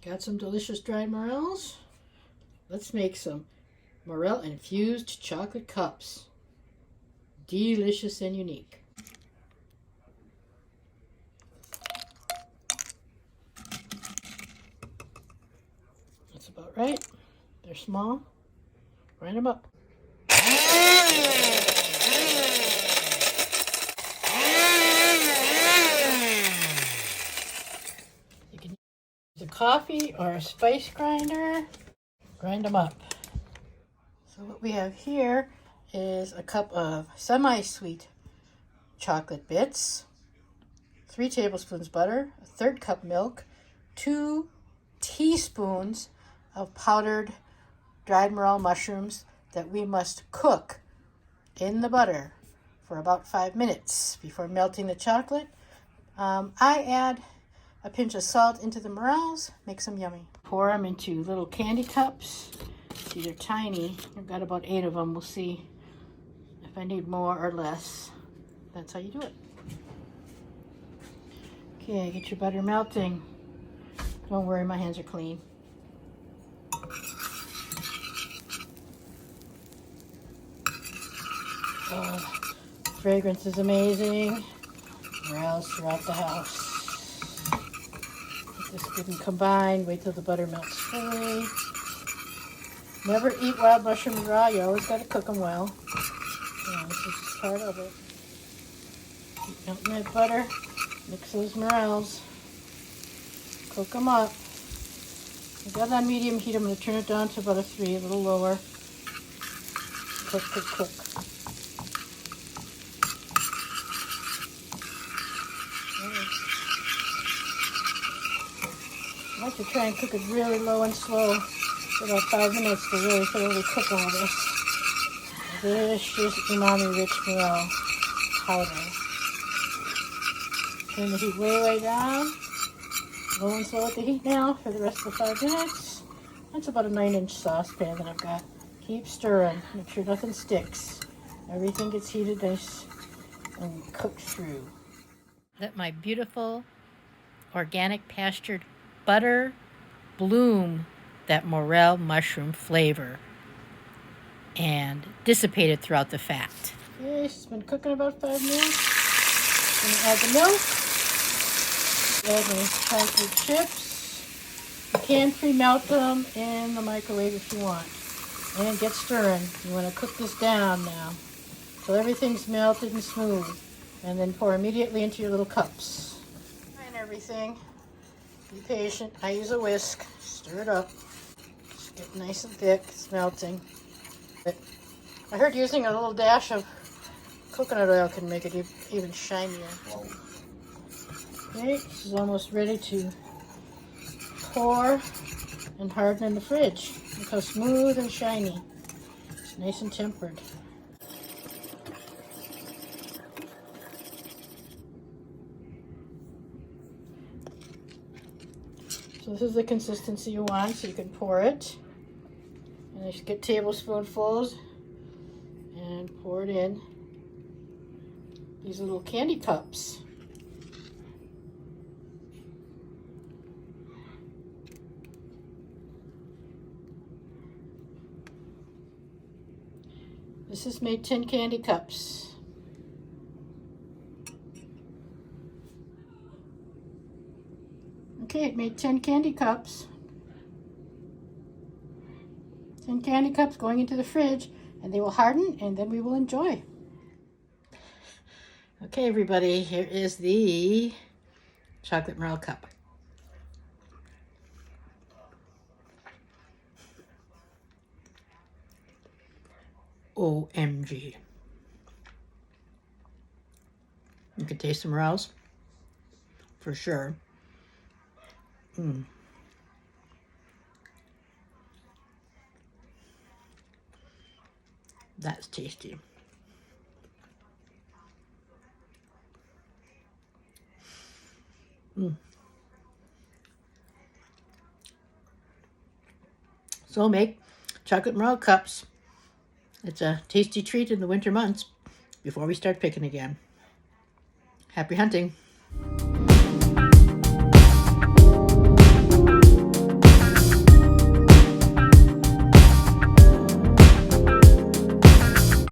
Got some delicious dried morels? Let's make some Morel infused chocolate cups. Delicious and unique. That's about right. They're small. Grind them up. You can use a coffee or a spice grinder. Grind them up. So what we have here is a cup of semi-sweet chocolate bits, 3 tablespoons butter, a 1/3 cup milk, 2 teaspoons of powdered dried morel mushrooms that we must cook in the butter for about 5 minutes before melting the chocolate. I add a pinch of salt into the morels, makes them yummy. Pour them into little candy cups. See, they're tiny. I've got about 8 of them. We'll see if I need more or less. That's how you do it. Okay, get your butter melting. Don't worry, my hands are clean. Oh, fragrance is amazing. Morels throughout the house. Get this good and combined. Wait till the butter melts fully. Never eat wild mushrooms raw. You always got to cook them well. Yeah, this is just part of it. Keep melting that butter. Mix those morels. Cook them up. I got it on medium heat. I'm going to turn it down to about a 3, a little lower. Cook, cook, cook. I like to try and cook it really low and slow for about 5 minutes to really thoroughly cook all this delicious umami-rich morel powder. Turn the heat way, way down. Low and slow at the heat now for the rest of the 5 minutes. That's about a 9-inch saucepan that I've got. Keep stirring. Make sure nothing sticks. Everything gets heated nice and cooked through. Let my beautiful organic pastured butter bloom that morel mushroom flavor and dissipate it throughout the fat. Okay, it's been cooking about 5 minutes. I'm going to add the milk. Add my chocolate chips. You can pre-melt them in the microwave if you want. And get stirring. You want to cook this down now so everything's melted and smooth. And then pour immediately into your little cups. And everything. Be patient. I use a whisk. Stir it up. Just get nice and thick. It's melting. I heard using a little dash of coconut oil can make it even shinier. Okay, this is almost ready to pour and harden in the fridge. Look how smooth and shiny. It's nice and tempered. So this is the consistency you want, so you can pour it. And just get tablespoonfuls and pour it in these little candy cups. This is made 10 candy cups. Okay, it made 10 candy cups. 10 candy cups going into the fridge, and they will harden, and then we will enjoy. Okay, everybody, here is the chocolate morel cup. OMG. You can taste the morels, for sure. That's tasty. So make chocolate morel cups It's a tasty treat in the winter months before we start picking again. Happy hunting!